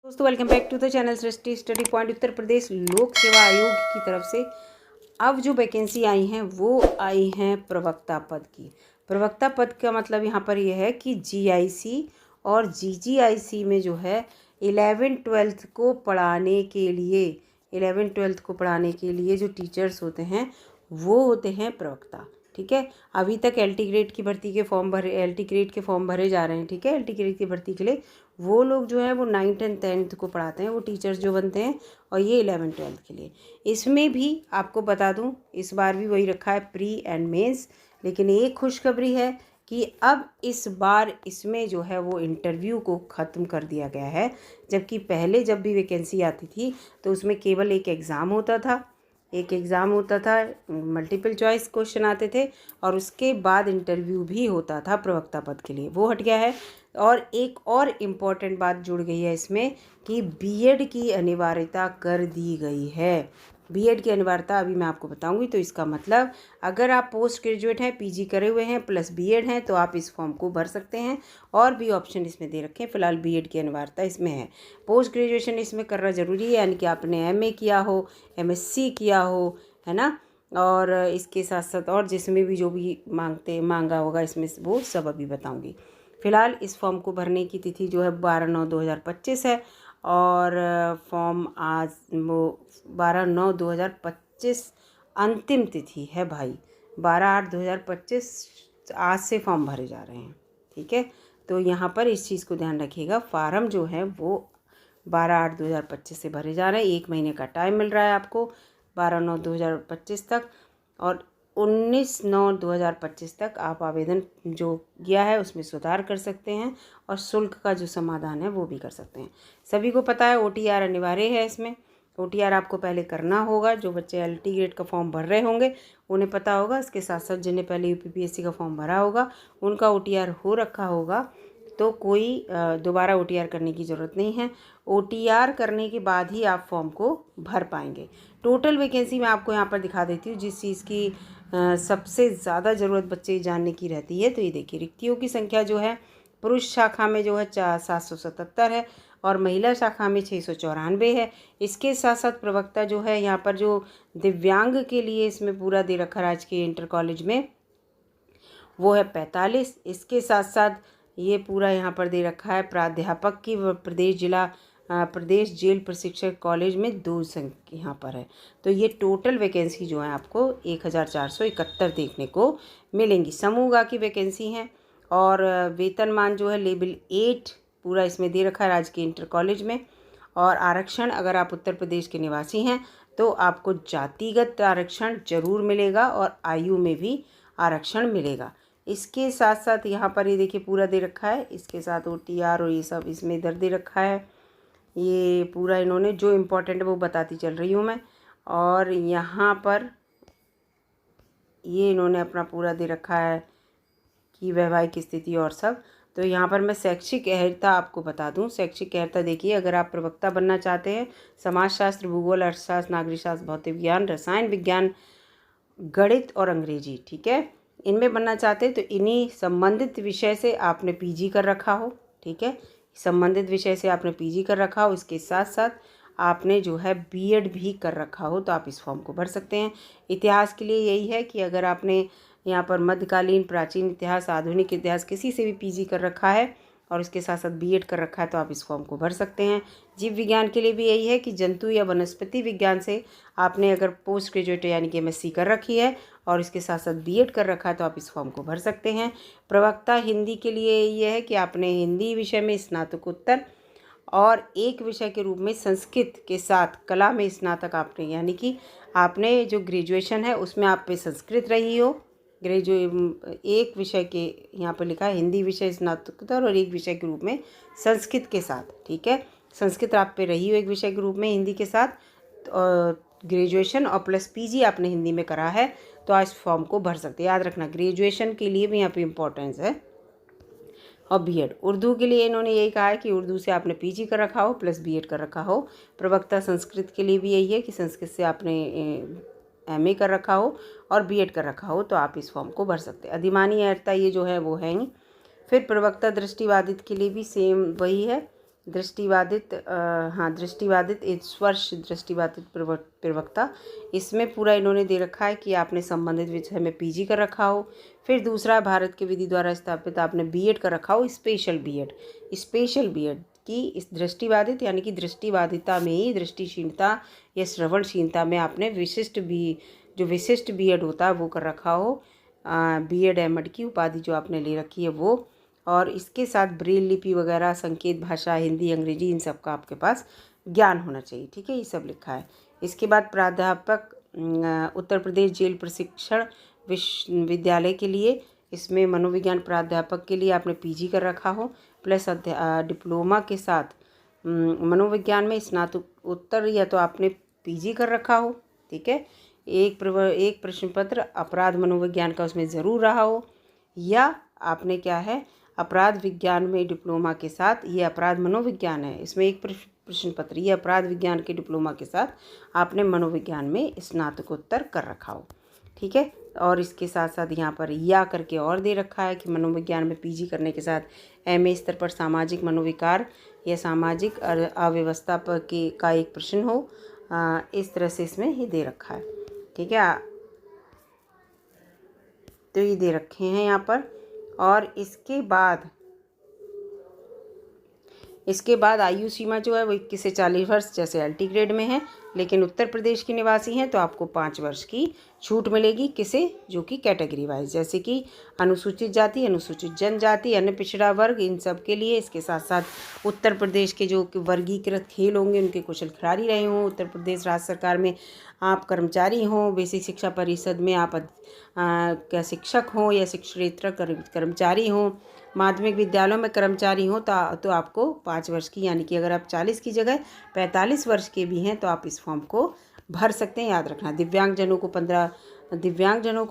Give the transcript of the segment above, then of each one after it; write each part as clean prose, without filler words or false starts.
दोस्तों welcome back to the channel Srishti study point. Uttar Pradesh लोक सेवा आयोग की तरफ से अब जो वैकेंसी आई हैं वो आई हैं प्रवक्ता पद की। प्रवक्ता पद का मतलब यहाँ पर यह है कि जीआईसी और जीजीआईसी में जो है 11वीं-12वीं को पढ़ाने के लिए 11वीं-12वीं को पढ़ाने के लिए जो टीचर्स होते हैं वो होते हैं प्रवक्ता। ठीक है, अभी तक एलटी ग्रेड की भर्ती के फॉर्म भरे एलटी ग्रेड के फॉर्म भरे जा रहे हैं। ठीक है, एलटी ग्रेड की भर्ती के लिए वो लोग जो है वो 9th और 10th को पढ़ाते हैं, वो टीचर्स जो बनते हैं, और ये 11th-12th के लिए। इसमें भी आपको बता दूं इस बार भी वही रखा है, प्री एंड मेंस। लेकिन एक खुशखबरी है कि अब इस बार इसमें जो है वो इंटरव्यू को ख़त्म कर दिया गया है। जबकि पहले जब भी वैकेंसी आती थी तो उसमें केवल एक एग्ज़ाम होता था, मल्टीपल चॉइस क्वेश्चन आते थे और उसके बाद इंटरव्यू भी होता था प्रवक्ता पद के लिए, वो हट गया है। और एक और इम्पॉर्टेंट बात जुड़ गई है इसमें कि बीएड की अनिवार्यता कर दी गई है। बीएड की अनिवार्यता अभी मैं आपको बताऊंगी। तो इसका मतलब अगर आप पोस्ट ग्रेजुएट हैं, पीजी करे हुए हैं प्लस बीएड हैं तो आप इस फॉर्म को भर सकते हैं। और भी ऑप्शन इसमें दे रखे हैं, फिलहाल बीएड की अनिवार्यता इसमें है। पोस्ट ग्रेजुएशन इसमें करना ज़रूरी है, यानी कि आपने एमए किया हो, एमएससी किया हो, है ना। और इसके साथ साथ और जिसमें भी जो भी मांगा होगा इसमें वो सब अभी बताऊँगी। फ़िलहाल इस फॉर्म को भरने की तिथि जो है 12/9/2025 है और फॉर्म आज वो 12/9/2025 अंतिम तिथि है भाई। 12/8/2025 आज से फॉर्म भरे जा रहे हैं। ठीक है, तो यहाँ पर इस चीज़ को ध्यान रखिएगा, फार्म जो है वो 12/8/2025 से भरे जा रहे हैं। 1 महीने का टाइम मिल रहा है आपको 12/9/2025 तक, और 19/9/2025 तक आप आवेदन जो किया है उसमें सुधार कर सकते हैं और शुल्क का जो समाधान है वो भी कर सकते हैं। सभी को पता है ओटीआर अनिवार्य है। इसमें ओटीआर आपको पहले करना होगा। जो बच्चे एलटी ग्रेड का फॉर्म भर रहे होंगे उन्हें पता होगा। इसके साथ साथ जिन्हें पहले यूपीपीएससी का फॉर्म भरा होगा उनका ओटीआर हो रखा होगा, तो कोई दोबारा ओटीआर करने की ज़रूरत नहीं है। ओटीआर करने के बाद ही आप फॉर्म को भर पाएंगे। टोटल वैकेंसी मैं आपको यहाँ पर दिखा देती हूँ, जिस चीज़ की सबसे ज़्यादा ज़रूरत बच्चे जानने की रहती है। तो ये देखिए, रिक्तियों की संख्या जो है पुरुष शाखा में जो है 777 है और महिला शाखा में 694 है। इसके साथ साथ प्रवक्ता जो है यहाँ पर जो दिव्यांग के लिए इसमें पूरा दे रखा राजकीय इंटर कॉलेज में वो है 45। इसके साथ साथ ये पूरा यहाँ पर दे रखा है प्राध्यापक की प्रदेश जेल प्रशिक्षक कॉलेज में 2 संख्या यहाँ पर है। तो ये टोटल वैकेंसी जो है आपको 1471 देखने को मिलेंगी। समूह की वैकेंसी हैं और वेतनमान जो है लेवल 8 पूरा इसमें दे रखा है राजकीय इंटर कॉलेज में। और आरक्षण, अगर आप उत्तर प्रदेश के निवासी हैं तो आपको जातिगत आरक्षण जरूर मिलेगा और आयु में भी आरक्षण मिलेगा। इसके साथ साथ यहाँ पर ये देखिए पूरा दे रखा है, इसके साथ ओटीआर और ये सब इसमें इधर दे रखा है। ये पूरा इन्होंने जो इम्पोर्टेंट है वो बताती चल रही हूँ मैं। और यहाँ पर ये इन्होंने अपना पूरा दे रखा है कि वैवाहिक स्थिति और सब। तो यहाँ पर मैं शैक्षिक अहर्ता आपको बता दूँ। शैक्षिक अहर्ता देखिए, अगर आप प्रवक्ता बनना चाहते हैं, समाजशास्त्र, भूगोल, अर्थशास्त्र, नागरिक शास्त्र, भौतिक विज्ञान, रसायन विज्ञान, गणित और अंग्रेजी, ठीक है, इनमें बनना चाहते हैं तो इन्हीं संबंधित विषय से आपने पीजी कर रखा हो। ठीक है, संबंधित विषय से आपने पीजी कर रखा हो, इसके साथ साथ आपने जो है बीएड भी कर रखा हो तो आप इस फॉर्म को भर सकते हैं। इतिहास के लिए यही है कि अगर आपने यहाँ पर मध्यकालीन, प्राचीन इतिहास, आधुनिक इतिहास किसी से भी पीजी कर रखा है और इसके साथ साथ बीएड कर रखा है तो आप इस फॉर्म को भर सकते हैं। जीव विज्ञान के लिए भी यही है कि जंतु या वनस्पति विज्ञान से आपने अगर पोस्ट ग्रेजुएट यानी कि एमएससी कर रखी है और इसके साथ साथ बीएड कर रखा है तो आप इस फॉर्म को भर सकते हैं। प्रवक्ता हिंदी के लिए ये है कि आपने हिंदी विषय में स्नातकोत्तर और एक विषय के रूप में संस्कृत के साथ कला में स्नातक आपने, यानी कि आपने जो ग्रेजुएशन है उसमें आप पे संस्कृत रही हो। एक विषय के यहाँ पर लिखा है हिंदी विषय स्नातकोत्तर और एक विषय के रूप में संस्कृत के साथ। ठीक है, संस्कृत आप पे रही हो एक विषय के रूप में हिंदी के साथ, ग्रेजुएशन और प्लस पीजी आपने हिंदी में करा है तो आज फॉर्म को भर सकते हैं। याद रखना ग्रेजुएशन के लिए भी यहाँ पे इम्पोर्टेंस है। और बीएड, उर्दू के लिए इन्होंने यही कहा है कि उर्दू से आपने पीजी कर रखा हो प्लस बीएड कर रखा हो। प्रवक्ता संस्कृत के लिए भी यही है कि संस्कृत से आपने एमए कर रखा हो और बीएड कर रखा हो तो आप इस फॉर्म को भर सकते हैं। अधिमानी अहर्ता ये जो है वो है ही। फिर प्रवक्ता दृष्टिबाधित के लिए भी सेम वही है दृष्टिबाधित हाँ दृष्टिबाधित एक स्पर्श दृष्टिबाधित प्रवक्ता, इसमें पूरा इन्होंने दे रखा है कि आपने संबंधित विषय में पीजी कर रखा हो। फिर दूसरा, भारत के विधि द्वारा स्थापित आपने बीएड कर रखा हो, स्पेशल बीएड की इस दृष्टिबाधित यानी कि दृष्टिबाधिता में ही दृष्टिहीनता या श्रवणहीनता में आपने विशिष्ट बीएड होता है वो कर रखा हो, बीएड एमएड की उपाधि जो आपने ले रखी है वो। और इसके साथ ब्रेल लिपि वगैरह, संकेत भाषा, हिंदी, अंग्रेजी, इन सब का आपके पास ज्ञान होना चाहिए। ठीक है, ये सब लिखा है। इसके बाद प्राध्यापक उत्तर प्रदेश जेल प्रशिक्षण विश्वविद्यालय के लिए, इसमें मनोविज्ञान प्राध्यापक के लिए आपने पीजी कर रखा हो, प्लस डिप्लोमा के साथ मनोविज्ञान में स्नातकोत्तर या तो आपने पीजी कर रखा हो। ठीक है, एक प्रश्न पत्र अपराध मनोविज्ञान का उसमें ज़रूर रहा हो, या आपने क्या है अपराध विज्ञान में डिप्लोमा के साथ, ये अपराध मनोविज्ञान है, इसमें एक प्रश्न पत्र ये अपराध विज्ञान के डिप्लोमा के साथ आपने मनोविज्ञान में स्नातकोत्तर कर रखा हो। ठीक है, और इसके साथ साथ यहाँ पर या करके और दे रखा है कि मनोविज्ञान में पीजी करने के साथ एमए स्तर पर सामाजिक मनोविकार या सामाजिक अव्यवस्था पर का एक प्रश्न हो, इस तरह से इसमें ये दे रखा है। ठीक है, तो ये दे रखे हैं यहाँ पर। और इसके बाद आयु सीमा जो है वो 21 से 40 वर्ष जैसे एलटी ग्रेड में है, लेकिन उत्तर प्रदेश के निवासी हैं तो आपको 5 वर्ष की छूट मिलेगी। किसे? जो कि कैटेगरी वाइज, जैसे कि अनुसूचित जाति, अनुसूचित जनजाति, अन्य पिछड़ा वर्ग, इन सब के लिए। इसके साथ साथ उत्तर प्रदेश के जो वर्गीकृत खेल होंगे उनके कुशल खिलाड़ी रहे हों, उत्तर प्रदेश राज्य सरकार में आप कर्मचारी हों, बेसिक शिक्षा परिषद में आप क्या शिक्षक हों या शिक्षकेतर कर्मचारी हों, माध्यमिक विद्यालयों में कर्मचारी हों, तो आपको 5 वर्ष की, यानी कि अगर आप 40 की जगह 45 वर्ष के भी हैं तो आप इस फॉर्म को भर सकते हैं। याद रखना, दिव्यांगजनों को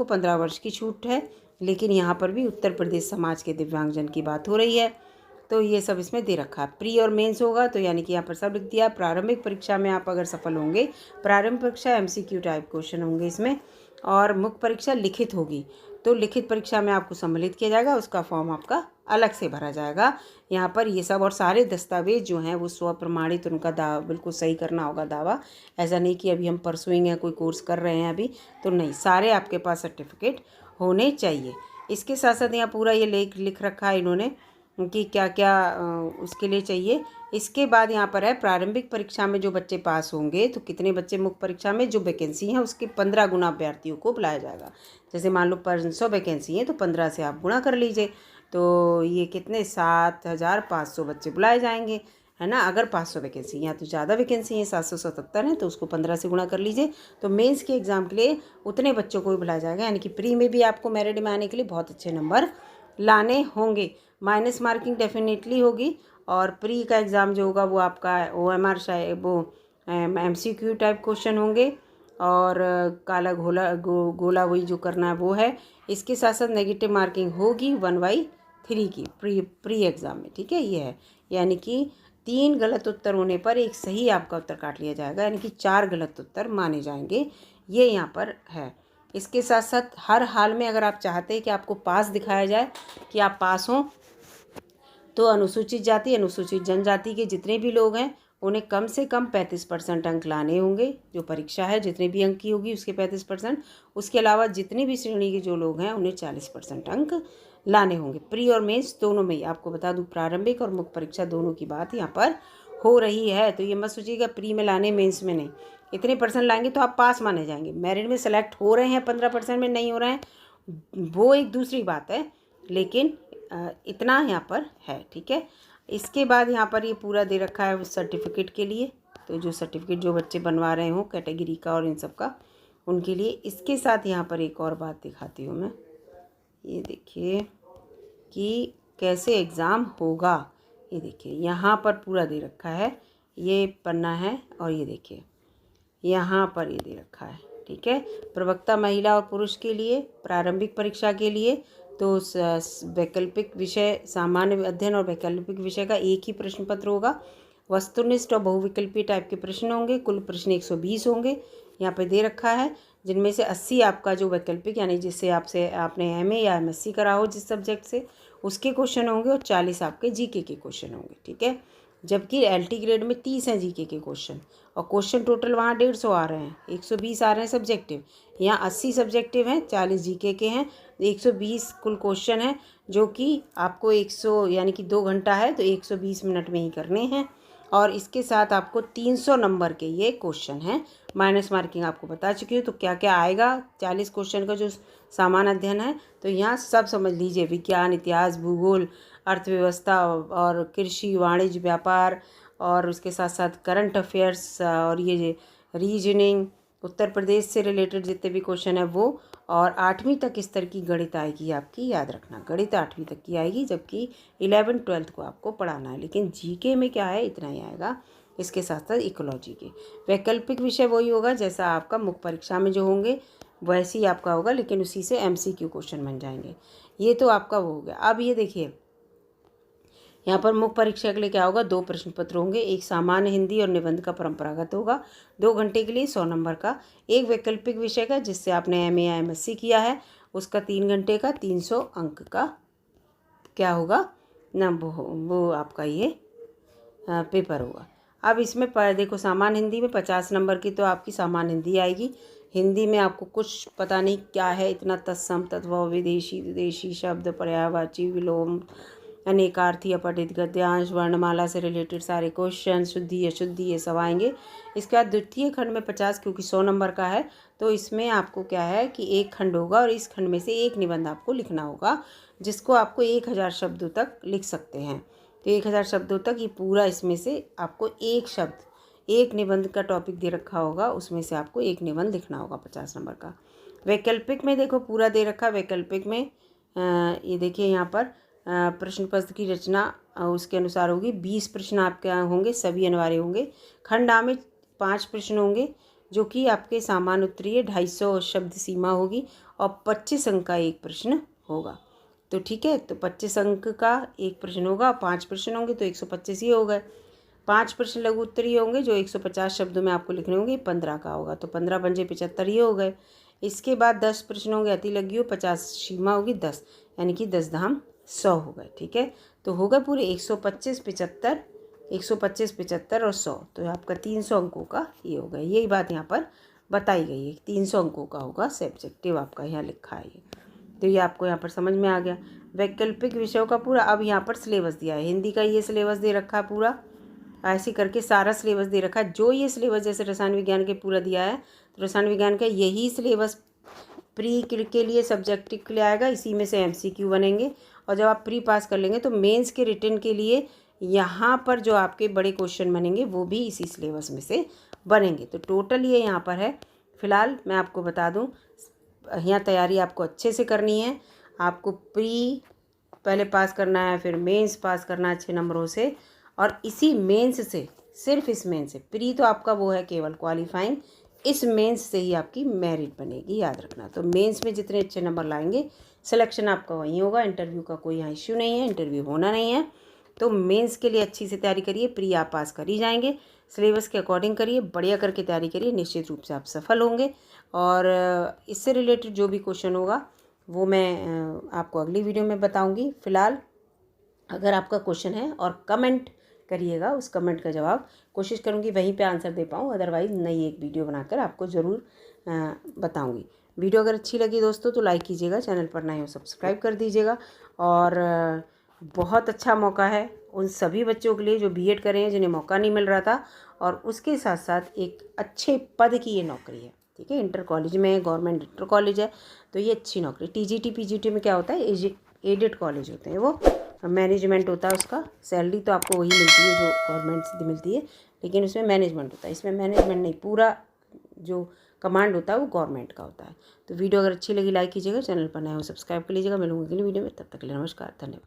15 वर्ष की छूट है, लेकिन यहाँ पर भी उत्तर प्रदेश समाज के दिव्यांगजन की बात हो रही है, तो ये सब इसमें दे रखा है। प्री और मेंस होगा, तो यानी कि यहाँ पर सब लिख दिया। प्रारंभिक परीक्षा में आप अगर सफल होंगे, प्रारंभिक परीक्षा एमसीक्यू टाइप क्वेश्चन होंगे इसमें, और मुख्य परीक्षा लिखित होगी, तो लिखित परीक्षा में आपको सम्मिलित किया जाएगा, उसका फॉर्म आपका अलग से भरा जाएगा। यहाँ पर ये सब और सारे दस्तावेज जो हैं वो स्वप्रमाणित, उनका बिल्कुल सही करना होगा दावा। ऐसा नहीं कि अभी हम परसुइंग हैं, कोई कोर्स कर रहे हैं अभी, तो नहीं, सारे आपके पास सर्टिफिकेट होने चाहिए। इसके साथ साथ यहाँ पूरा ये लिख रखा है इन्होंने कि क्या क्या उसके लिए चाहिए। इसके बाद यहाँ पर है प्रारंभिक परीक्षा में जो बच्चे पास होंगे, तो कितने बच्चे मुख्य परीक्षा में जो वैकेंसी हैं उसके 15 गुना अभ्यर्थियों को बुलाया जाएगा। जैसे मान लो 500 वैकेंसी हैं तो 15 से आप गुणा कर लीजिए, तो ये कितने 7500 बच्चे बुलाए जाएंगे, है ना। अगर 500 वैकेंसी, यहाँ तो ज़्यादा वैकेंसी हैं, 777 हैं, तो उसको 15 से गुणा कर लीजिए, तो मेंस के एग्ज़ाम के लिए उतने बच्चों को भी बुलाया जाएगा। यानी कि प्री में भी आपको मेरिट में आने के लिए बहुत अच्छे नंबर लाने होंगे। माइनस मार्किंग डेफिनेटली होगी, और प्री का एग्ज़ाम जो होगा वो आपका OMR MCQ टाइप क्वेश्चन होंगे, और काला गोला वही जो करना है वो है। इसके साथ साथ नेगेटिव मार्किंग होगी 1/3 की प्री एग्ज़ाम में। ठीक है, ये है, यानी कि 3 गलत उत्तर होने पर एक सही आपका उत्तर काट लिया जाएगा, यानी कि 4 गलत उत्तर माने जाएंगे, ये यहाँ पर है। इसके साथ साथ हर हाल में अगर आप चाहते हैं कि आपको पास दिखाया जाए कि आप पास हों, तो अनुसूचित जाति, अनुसूचित जनजाति के जितने भी लोग हैं उन्हें कम से कम 35% अंक लाने होंगे। जो परीक्षा है जितने भी अंक की होगी उसके 35%, उसके अलावा जितनी भी श्रेणी के जो लोग हैं उन्हें 40% अंक लाने होंगे। प्री और मेंस दोनों में ही, आपको बता दूं प्रारंभिक और मुख्य परीक्षा दोनों की बात यहाँ पर हो रही है, तो ये मत सोचिएगा प्री में लाने मेंस में नहीं। इतने परसेंट लाएंगे तो आप पास माने जाएंगे। मेरिट में सेलेक्ट हो रहे हैं 15% में नहीं हो रहे हैं वो एक दूसरी बात है, लेकिन इतना यहाँ पर है। ठीक है, इसके बाद यहाँ पर ये पूरा दे रखा है सर्टिफिकेट के लिए, तो जो सर्टिफिकेट जो बच्चे बनवा रहे हों कैटेगरी का और इन सब का, उनके लिए। इसके साथ यहाँ पर एक और बात दिखाती हूँ मैं, ये देखिए कि कैसे एग्ज़ाम होगा। ये देखिए यहाँ पर पूरा दे रखा है, ये पन्ना है, और ये देखिए यहाँ पर ये दे रखा है। ठीक है, प्रवक्ता महिला और पुरुष के लिए प्रारंभिक परीक्षा के लिए तो वैकल्पिक विषय, सामान्य अध्ययन और वैकल्पिक विषय का एक ही प्रश्न पत्र होगा। वस्तुनिष्ठ और बहुविकल्पी टाइप के प्रश्न होंगे। कुल प्रश्न 120 होंगे, यहाँ पे दे रखा है, जिनमें से 80 आपका जो वैकल्पिक यानी जिससे आपने MA या MSc करा हो जिस सब्जेक्ट से, उसके क्वेश्चन होंगे, और 40 आपके GK के क्वेश्चन होंगे। ठीक है, जबकि एलटी ग्रेड में 30 हैं जीके के क्वेश्चन, और क्वेश्चन टोटल वहाँ 150 आ रहे हैं, 120 आ रहे हैं सब्जेक्टिव, यहाँ 80 सब्जेक्टिव हैं, 40 जीके के हैं, 120 कुल क्वेश्चन हैं, जो कि आपको 100 यानी कि 2 घंटा है तो 120 मिनट में ही करने हैं। और इसके साथ आपको 300 नंबर के ये क्वेश्चन हैं। माइनस मार्किंग आपको बता चुकी हूँ। तो क्या क्या आएगा 40 क्वेश्चन का जो सामान्य अध्ययन है, तो यहाँ सब समझ लीजिए, विज्ञान, इतिहास, भूगोल, अर्थव्यवस्था और कृषि, वाणिज्य, व्यापार, और उसके साथ साथ करंट अफेयर्स, और ये रीजनिंग, उत्तर प्रदेश से रिलेटेड जितने भी क्वेश्चन है वो, और 8वीं तक स्तर की गणित आएगी आपकी, याद रखना गणित 8वीं तक की आएगी, जबकि 11 12 को आपको पढ़ाना है। लेकिन जीके में क्या है, इतना ही आएगा। इसके साथ साथ इकोलॉजी के वैकल्पिक विषय वही होगा जैसा आपका मुख्य परीक्षा में जो होंगे वैसे ही आपका होगा, लेकिन उसी से MCQ क्वेश्चन बन जाएंगे। ये तो आपका वो हो गया। अब ये देखिए, यहाँ पर मुख्य परीक्षा के लिए क्या होगा, 2 प्रश्न पत्र होंगे, एक सामान्य हिंदी और निबंध का परंपरागत होगा 2 घंटे के लिए 100 नंबर का, एक वैकल्पिक विषय का जिससे आपने MA या MSc किया है उसका 3 घंटे का 300 अंक का क्या होगा ना, वो आपका ये पेपर होगा। अब इसमें देखो, सामान्य हिंदी में 50 नंबर की तो आपकी सामान्य हिंदी आएगी। हिंदी में आपको कुछ पता नहीं क्या है, इतना तत्सम, तद्भव, विदेशी, विदेशी शब्द, पर्यायवाची, विलोम, अनेकार्थी, अपठित, गद्यांश, वर्णमाला से रिलेटेड सारे क्वेश्चन, शुद्धि अशुद्धि, ये सब आएंगे। इसके बाद द्वितीय खंड में 50, क्योंकि 100 नंबर का है तो इसमें आपको क्या है कि एक खंड होगा और इस खंड में से एक निबंध आपको लिखना होगा, जिसको आपको 1000 शब्दों तक लिख सकते हैं। तो 1000 शब्दों तक ये पूरा, इसमें से आपको एक शब्द, एक निबंध का टॉपिक दे रखा होगा, उसमें से आपको एक निबंध लिखना होगा 50 नंबर का। वैकल्पिक में देखो पूरा दे रखा, वैकल्पिक में ये देखिए यहाँ पर प्रश्न पत्र की रचना उसके अनुसार होगी। 20 प्रश्न आपके यहाँ होंगे, सभी अनिवार्य होंगे। खंड आ में 5 प्रश्न होंगे जो कि आपके सामान्य उत्तरीय, 250 शब्द सीमा होगी, और 25 अंक का एक प्रश्न होगा। तो ठीक है, तो 25 अंक का एक प्रश्न होगा, 5 प्रश्न होंगे तो 125 ही हो गए। 5 प्रश्न लघु उत्तरीय होंगे जो 150 शब्दों में आपको लिखने होंगे, 15 का होगा, तो 15 पंजे 75 ही हो गए। इसके बाद 10 प्रश्न होंगे अति लघु, 50 सीमा होगी 10, यानी कि 10 धाम 100 हो गए। ठीक है, तो हो गए पूरे 125, 75, 125, 75 और 100, तो आपका 300 अंकों का ये हो गया। यही बात यहाँ पर बताई गई है, 300 अंकों का होगा सब्जेक्टिव आपका, यहाँ लिखा है ये। तो ये आपको यहाँ पर समझ में आ गया वैकल्पिक विषयों का पूरा। अब यहाँ पर सिलेबस दिया है, हिंदी का ये सिलेबस दे रखा है पूरा, ऐसे करके सारा सिलेबस दे रखा है। जो ये सिलेबस जैसे रसायन विज्ञान के पूरा दिया है, तो रसायन विज्ञान का यही सिलेबस प्री के लिए, सब्जेक्टिव के लिए आएगा, इसी में से MCQ बनेंगे। और जब आप प्री पास कर लेंगे तो मेंस के रिटर्न के लिए यहाँ पर जो आपके बड़े क्वेश्चन बनेंगे वो भी इसी सिलेबस में से बनेंगे। तो टोटल ये यहाँ पर है। फिलहाल मैं आपको बता दूँ, यहाँ तैयारी आपको अच्छे से करनी है। आपको प्री पहले पास करना है, फिर मेंस पास करना है अच्छे नंबरों से, और इसी मेंस से, सिर्फ इस मेंस से, प्री तो आपका वो है केवल क्वालिफाइंग, इस मेंस से ही आपकी मेरिट बनेगी, याद रखना। तो मेंस में जितने अच्छे नंबर लाएंगे सिलेक्शन आपका वहीं होगा, इंटरव्यू का कोई यहाँ इश्यू नहीं है, इंटरव्यू होना नहीं है। तो मेंस के लिए अच्छी से तैयारी करिए, प्री आप पास कर ही जाएंगे, सिलेबस के अकॉर्डिंग करिए, बढ़िया करके तैयारी करिए, निश्चित रूप से आप सफल होंगे। और इससे रिलेटेड जो भी क्वेश्चन होगा वो मैं आपको अगली वीडियो में बताऊँगी। फ़िलहाल अगर आपका क्वेश्चन है और कमेंट करिएगा, उस कमेंट का जवाब कोशिश करूँगी वहीं पे आंसर दे पाऊँ, अदरवाइज़ नई एक वीडियो बनाकर आपको ज़रूर बताऊँगी। वीडियो अगर अच्छी लगी दोस्तों तो लाइक कीजिएगा, चैनल पर नए हो सब्सक्राइब कर दीजिएगा। और बहुत अच्छा मौका है उन सभी बच्चों के लिए जो BEd कर रहे हैं, जिन्हें मौका नहीं मिल रहा था, और उसके साथ साथ एक अच्छे पद की ये नौकरी है। ठीक है, इंटर कॉलेज में, गवर्नमेंट इंटर कॉलेज है, तो ये अच्छी नौकरी। TGT PGT में क्या होता है, एडेड कॉलेज होते हैं, वो मैनेजमेंट होता है, उसका सैलरी तो आपको वही मिलती है जो गवर्नमेंट से मिलती है, लेकिन उसमें मैनेजमेंट होता है। इसमें मैनेजमेंट नहीं, पूरा जो कमांड होता है वो गवर्नमेंट का होता है। तो वीडियो अगर अच्छी लगी लाइक कीजिएगा, चैनल पर नए हो सब्सक्राइब कर लीजिएगा। मिलूंगी अगली वीडियो में, तब तक के लिए नमस्कार, धन्यवाद।